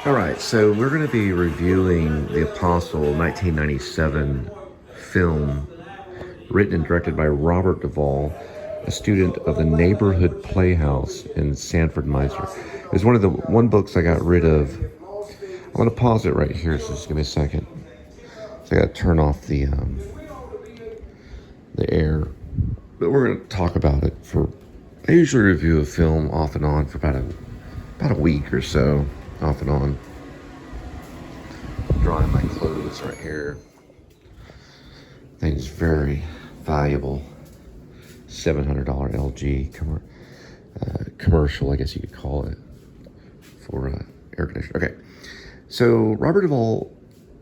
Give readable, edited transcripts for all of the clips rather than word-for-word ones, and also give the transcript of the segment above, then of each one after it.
All right, so we're going to be reviewing The Apostle 1997 film written and directed by Robert Duvall, a student of the Neighborhood Playhouse in Sanford, Missouri. It was one of the books I got rid of. I'm going to pause it right here, so just give me a second. So I got to turn off the air. But we're going to talk about it I usually review a film off and on for about a week or so, off and on. Drying my clothes right here. Thing's very valuable. $700 LG commercial, I guess you could call it, for air conditioner. Okay, so Robert Duvall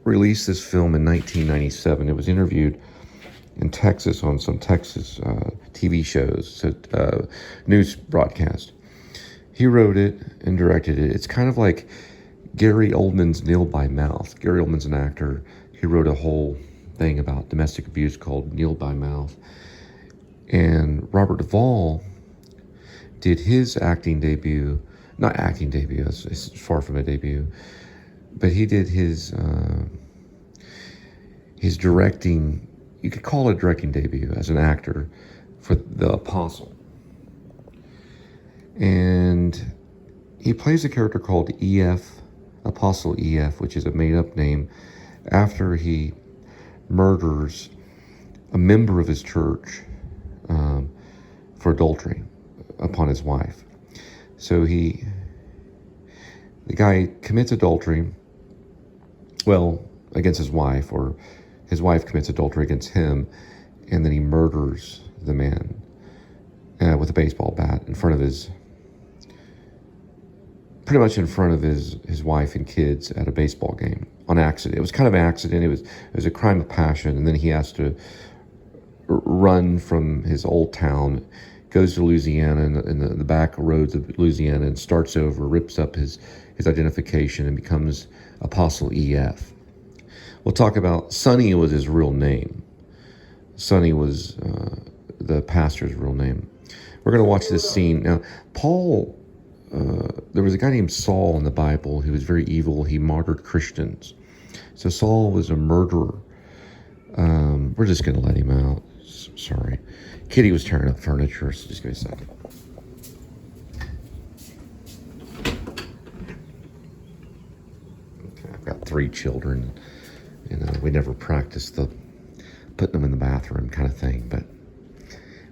released this film in 1997. It was interviewed in Texas on some Texas TV shows, news broadcast. He wrote it and directed it. It's kind of like Gary Oldman's Kneel by Mouth. Gary Oldman's an actor. He wrote a whole thing about domestic abuse called Kneel by Mouth. And Robert Duvall did his acting debut, not acting debut, it's far from a debut, but he did his directing, you could call it a directing debut as an actor for The Apostle. And he plays a character called EF, Apostle EF, which is a made-up name, after he murders a member of his church for adultery upon his wife. So the guy commits adultery, against his wife, or his wife commits adultery against him, and then he murders the man with a baseball bat pretty much in front of his wife and kids at a baseball game on accident. It was kind of an accident. It was a crime of passion, and then he has to run from his old town, goes to Louisiana, in the back roads of Louisiana, and starts over, rips up his identification, and becomes Apostle EF. We'll talk about Sonny was his real name. Sonny was the pastor's real name. We're going to watch this scene. Now, Paul, there was a guy named Saul in the Bible who was very evil. He martyred Christians. So Saul was a murderer. We're just going to let him out. Sorry. Kitty was tearing up furniture, so just give me a second. Okay, I've got 3 children. We never practiced the putting them in the bathroom kind of thing, but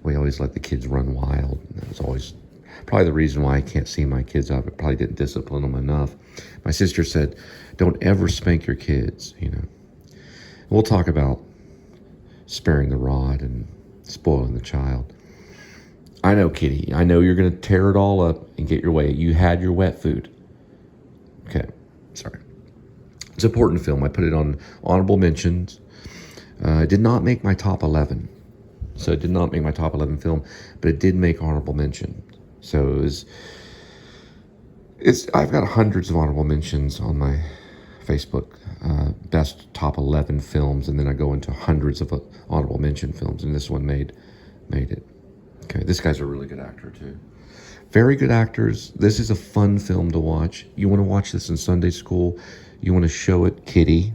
we always let the kids run wild. That was always probably the reason why I can't see my kids up. I probably didn't discipline them enough. My sister said, don't ever spank your kids, We'll talk about sparing the rod and spoiling the child. I know, Kitty. I know you're going to tear it all up and get your way. You had your wet food. Okay, sorry. It's an important film. I put it on honorable mentions. It did not make my top 11. So it did not make my top 11 film, but it did make honorable mention. So I've got hundreds of honorable mentions on my Facebook, best top 11 films, and then I go into hundreds of honorable mention films, and this one made it. Okay, this guy's a really good actor too. Very good actors. This is a fun film to watch. You want to watch this in Sunday school. You want to show it, Kitty.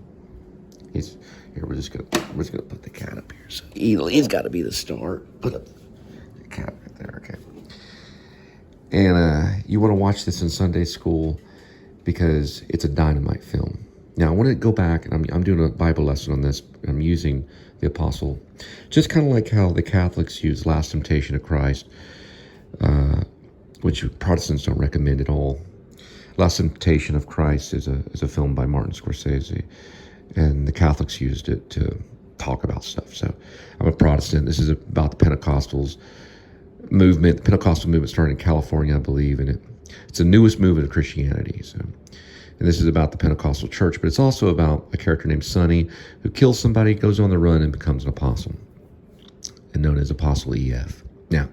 We're just gonna put the cat up here. So he's got to be the star. Put up the cat right there. Okay. And you want to watch this in Sunday school because it's a dynamite film. Now, I want to go back, and I'm doing a Bible lesson on this. I'm using The Apostle, just kind of like how the Catholics use Last Temptation of Christ, which Protestants don't recommend at all. Last Temptation of Christ is a film by Martin Scorsese, and the Catholics used it to talk about stuff. So I'm a Protestant. This is about the Pentecostals movement. The Pentecostal movement started in California, I believe, and it's the newest movement of Christianity. And this is about the Pentecostal church, but it's also about a character named Sonny who kills somebody, goes on the run, and becomes an apostle, and known as Apostle EF. Now,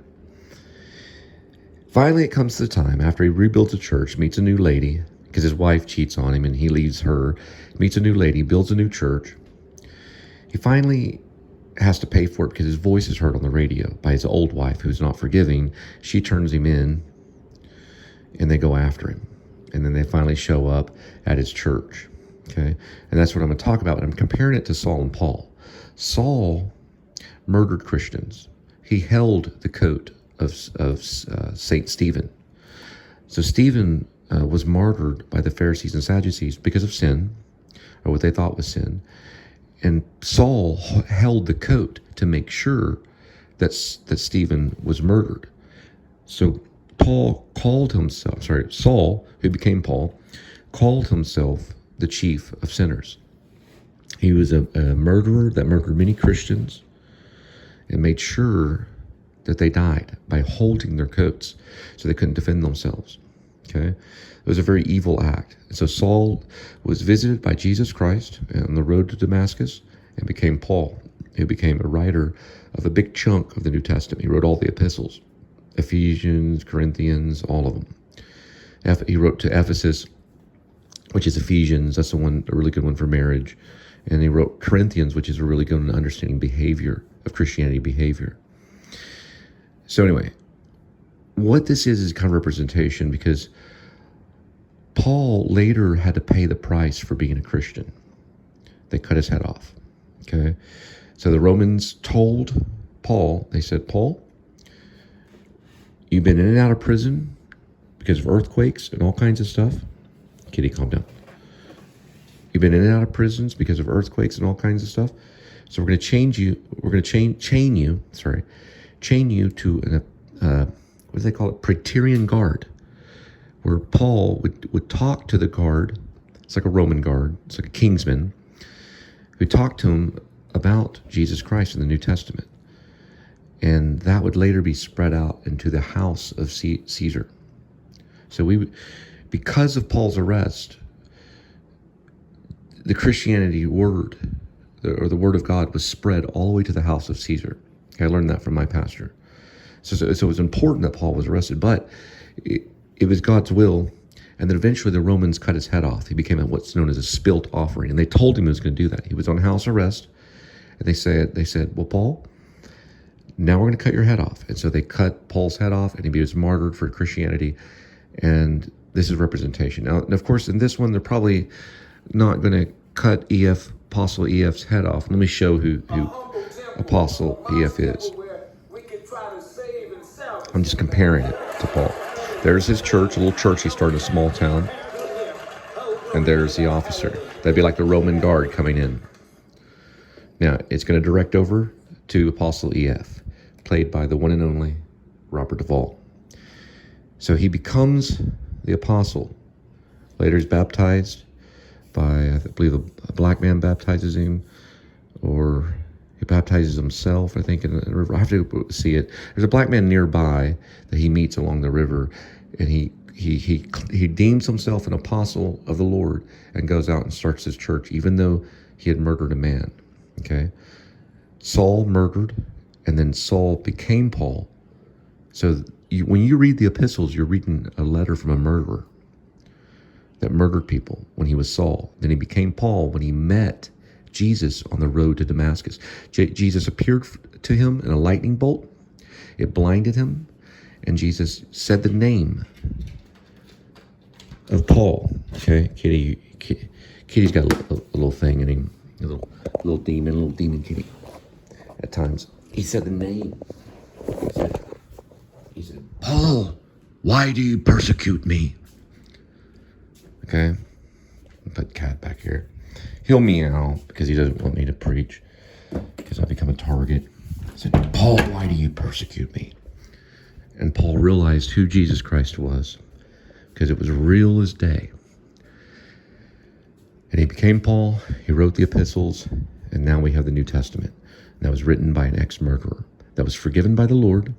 finally it comes to the time after he rebuilds a church, meets a new lady, because his wife cheats on him and he leaves her, meets a new lady, builds a new church. He finally has to pay for it because his voice is heard on the radio by his old wife, who's not forgiving. She turns him in, and they go after him. And then they finally show up at his church. Okay, and that's what I'm going to talk about. I'm comparing it to Saul and Paul. Saul murdered Christians. He held the coat of Saint Stephen. So Stephen was martyred by the Pharisees and Sadducees because of sin, or what they thought was sin. And Saul held the coat to make sure that Stephen was murdered. So Saul, who became Paul, called himself the chief of sinners. He was a murderer that murdered many Christians and made sure that they died by holding their coats so they couldn't defend themselves. Okay? It was a very evil act. So Saul was visited by Jesus Christ on the road to Damascus and became Paul, who became a writer of a big chunk of the New Testament. He wrote all the epistles, Ephesians, Corinthians, all of them. He wrote to Ephesus, which is Ephesians. That's a really good one for marriage. And he wrote Corinthians, which is a really good one in understanding behavior, of Christianity behavior. So anyway, what this is kind of representation, because Paul later had to pay the price for being a Christian. They cut his head off. Okay? So the Romans told Paul, they said, Paul, you've been in and out of prison because of earthquakes and all kinds of stuff. Kitty, calm down. You've been in and out of prisons because of earthquakes and all kinds of stuff. So we're going to change you. We're going to chain you to what do they call it? Praetorian guard, where Paul would talk to the guard. It's like a Roman guard. It's like a kingsman who talked to him about Jesus Christ in the New Testament. And that would later be spread out into the house of Caesar. So because of Paul's arrest, the Christianity word, or the word of God, was spread all the way to the house of Caesar. I learned that from my pastor. So it was important that Paul was arrested, but it was God's will. And then eventually the Romans cut his head off. He became what's known as a spilt offering. And they told him he was going to do that. He was on house arrest. And they said, well, Paul, now we're going to cut your head off. And so they cut Paul's head off, and he was martyred for Christianity. And this is representation. Now, of course, in this one, they're probably not going to cut Apostle EF's head off. Let me show who Apostle EF is. I'm just comparing it to Paul. There's his church, a little church he started in a small town. And there's the officer. That'd be like the Roman guard coming in. Now, it's going to direct over to Apostle EF, played by the one and only Robert Duvall. So he becomes the apostle. Later he's baptized by, I believe, a black man baptizes him, or he baptizes himself, I think, in the river. I have to see it. There's a black man nearby that he meets along the river, and he deems himself an apostle of the Lord and goes out and starts his church, even though he had murdered a man. Okay? Saul murdered, and then Saul became Paul. So when you read the epistles, you're reading a letter from a murderer that murdered people when he was Saul. Then he became Paul when he met Jesus on the road to Damascus. Jesus appeared to him in a lightning bolt. It blinded him, and Jesus said the name of Paul. Okay, Kitty's got a little thing in him, a little demon kitty. At times, he said the name. He said, Paul, why do you persecute me? Okay, put Cat back here. He'll meow because he doesn't want me to preach, because I become a target. I said, Paul, why do you persecute me? And Paul realized who Jesus Christ was, because it was real as day. And he became Paul. He wrote the epistles, and now we have the New Testament. That was written by an ex-murderer that was forgiven by the Lord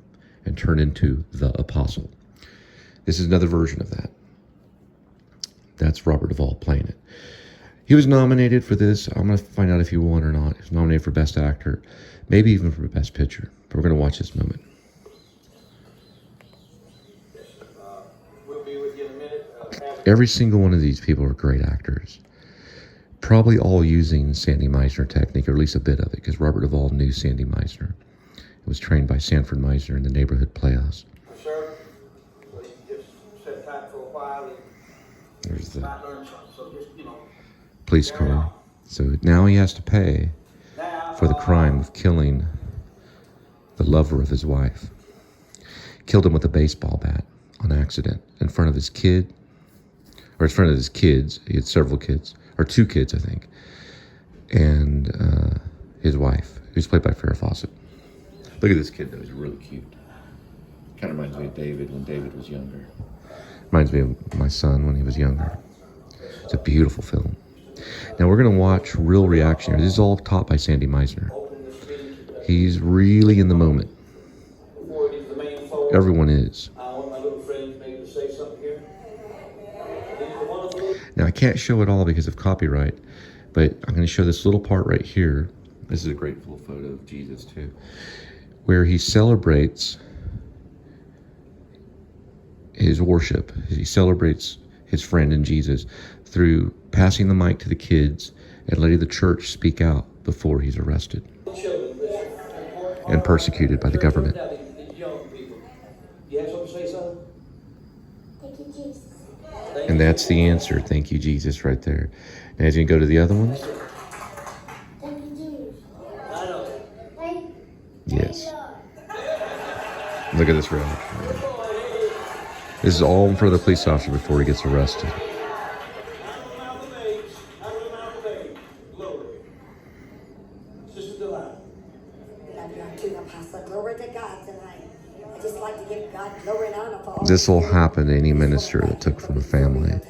and turned into the apostle. This is another version of that. That's Robert Duvall playing it. He was nominated for this. I'm going to find out if he won or not. He was nominated for Best Actor, maybe even for Best Picture. But we're going to watch this moment. We'll be with you in a minute. Every single one of these people are great actors. Probably all using Sandy Meisner technique, or at least a bit of it, because Robert Duvall knew Sandy Meisner. He was trained by Sanford Meisner in the Neighborhood Playhouse. Sir, well, you just sit tight for a while and There's the I learned something. So just, you know, police car. So now he has to pay for the crime of killing the lover of his wife. Killed him with a baseball bat on accident in front of his kid, or in front of his kids. He had several kids, or 2 kids, I think, and his wife, who's played by Farrah Fawcett. Look at this kid, though. He's really cute. Kind of reminds me of David when David was younger. Reminds me of my son when he was younger. It's a beautiful film. Now we're going to watch real reaction here. This is all taught by Sandy Meisner. He's really in the moment. Everyone is. Now I can't show it all because of copyright, but I'm going to show this little part right here. This is a great full photo of Jesus too, where he celebrates his worship. He celebrates his friend in Jesus through passing the mic to the kids and letting the church speak out before he's arrested and persecuted by the government. And that's the answer. Thank you, Jesus, right there. Now he's going to go to the other ones. Yes. Look at this reaction. This is all in front of the police officer before he gets arrested. This will happen to any minister that took from a family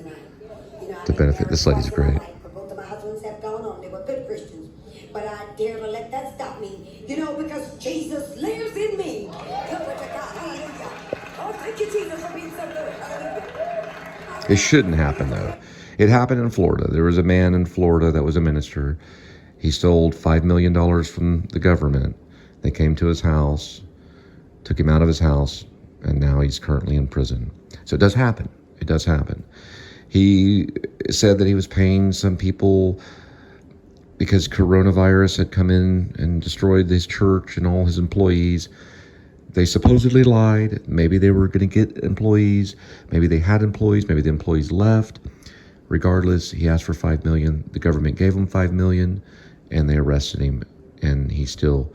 to benefit. This lady's great. Both of my husbands have gone on. They were good Christians. But I dare not let that stop me. You know, because Jesus lives in me. Glory to God. Hallelujah. Oh, thank you, Jesus, for being so good. Hallelujah. It shouldn't happen, though. It happened in Florida. There was a man in Florida that was a minister. He stole $5 million from the government. They came to his house, took him out of his house, and now he's currently in prison. So it does happen. It does happen. He said that he was paying some people because coronavirus had come in and destroyed his church and all his employees. They supposedly lied. Maybe they were going to get employees. Maybe they had employees. Maybe the employees left. Regardless, he asked for $5 million. The government gave him $5 million, and they arrested him. And he's still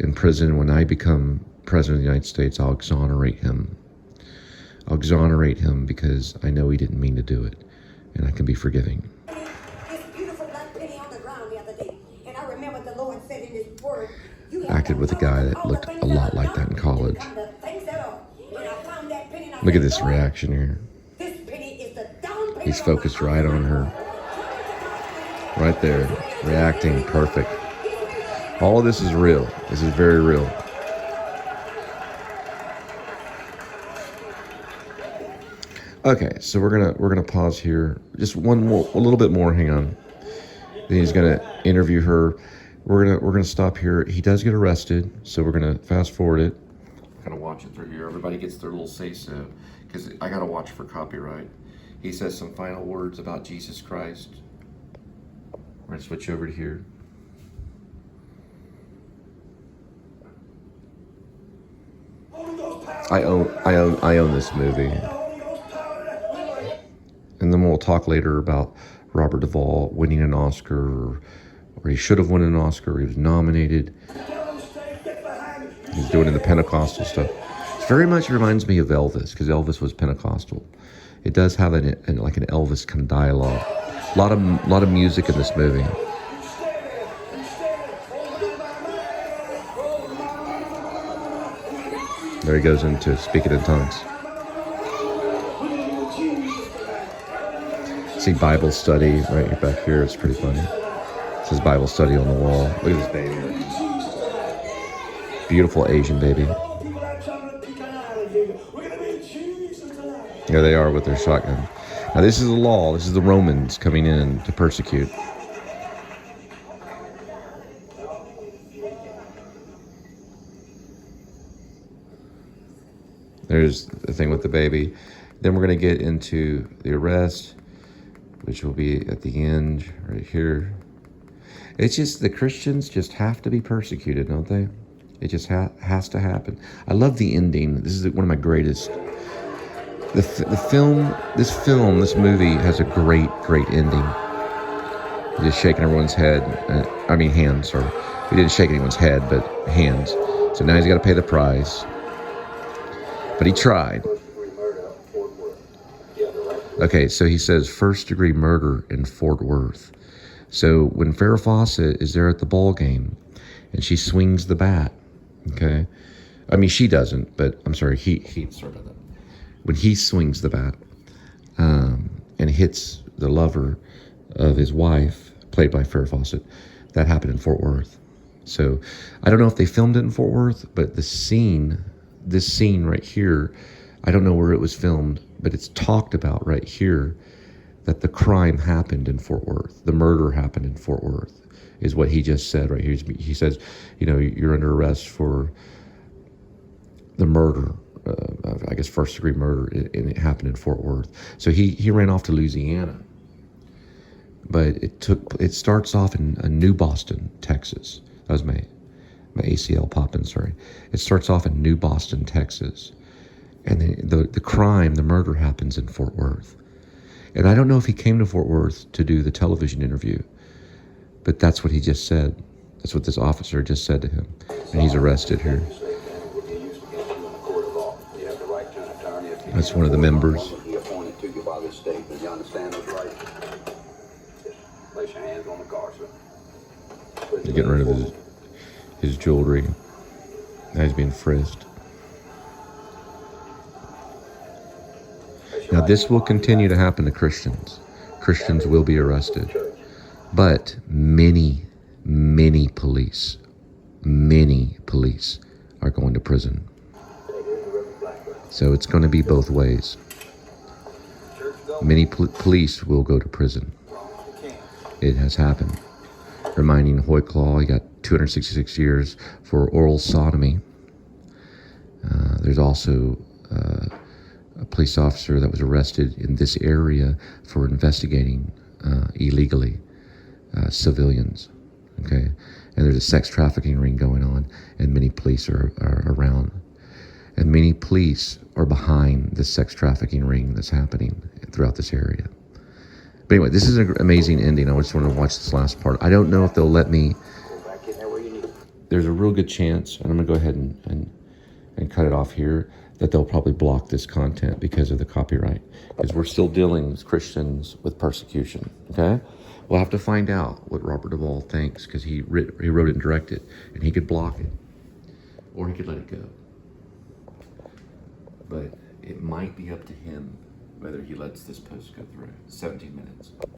in prison. When I become president of the United States, I'll exonerate him. I'll exonerate him because I know he didn't mean to do it, and I can be forgiving. This beautiful black penny on the ground the other day, and I remember the Lord said in His Word, Acted with a guy that looked a lot like that in college. Look at this reaction here. He's focused right on her. Right there, reacting perfect. All of this is real. This is very real. Okay, so we're gonna pause here. Just a little bit more. Hang on. Then he's gonna interview her. We're gonna stop here. He does get arrested, so we're gonna fast forward it. Kind of watch it through here. Everybody gets their little say so, because I gotta watch for copyright. He says some final words about Jesus Christ. We're gonna switch over to here. I own this movie. And then we'll talk later about Robert Duvall winning an Oscar, or he should have won an Oscar, he was nominated. He's doing the Pentecostal stuff. It very much reminds me of Elvis, because Elvis was Pentecostal. It does have like an Elvis kind of dialogue. A lot of music in this movie. There he goes into speaking in tongues. See Bible study right back here. It's pretty funny. It says Bible study on the wall. Look at this baby. Beautiful Asian baby. There they are with their shotgun. Now this is the law. This is the Romans coming in to persecute. There's the thing with the baby. Then we're going to get into the arrest, which will be at the end right here. It's just the Christians just have to be persecuted, don't they? It just has to happen. I love the ending. This is one of my greatest This movie has a great ending. He's just shaking everyone's head. Hands, sorry. He didn't shake anyone's head, but hands. So now he's got to pay the price. But he tried. Okay, so he says first-degree murder in Fort Worth. So when Farrah Fawcett is there at the ball game, and she swings the bat, okay? She doesn't, but I'm sorry, he sorry about that. When he swings the bat and hits the lover of his wife, played by Farrah Fawcett, that happened in Fort Worth. So I don't know if they filmed it in Fort Worth, but this scene right here, I don't know where it was filmed, but it's talked about right here that the crime happened in Fort Worth. The murder happened in Fort Worth, is what he just said right here. He says, you're under arrest for the murder, I guess first-degree murder, and it happened in Fort Worth. So he ran off to Louisiana. But it starts off in New Boston, Texas. That was my ACL popping, sorry. It starts off in New Boston, Texas. And the crime, the murder happens in Fort Worth. And I don't know if he came to Fort Worth to do the television interview, but that's what he just said. That's what this officer just said to him. And he's arrested here. That's one of the members. He's getting rid of his jewelry. Now he's being frisked. Now this will continue to happen to Christians. Christians will be arrested. But many police are going to prison. So it's going to be both ways. Many police will go to prison. It has happened. Reminding Hoyclaw, he got 266 years for oral sodomy. There's also a police officer that was arrested in this area for investigating illegally civilians. Okay, and there's a sex trafficking ring going on, and many police are around, and many police are behind the sex trafficking ring that's happening throughout this area. But anyway, this is an amazing ending. I just want to watch this last part. I don't know if they'll let me. There's a real good chance, and I'm going to go ahead and cut it off here, that they'll probably block this content because of the copyright. Because we're still dealing as Christians with persecution, okay? We'll have to find out what Robert Duvall thinks, because he wrote it and directed it, and he could block it, or he could let it go. But it might be up to him whether he lets this post go through. 17 minutes.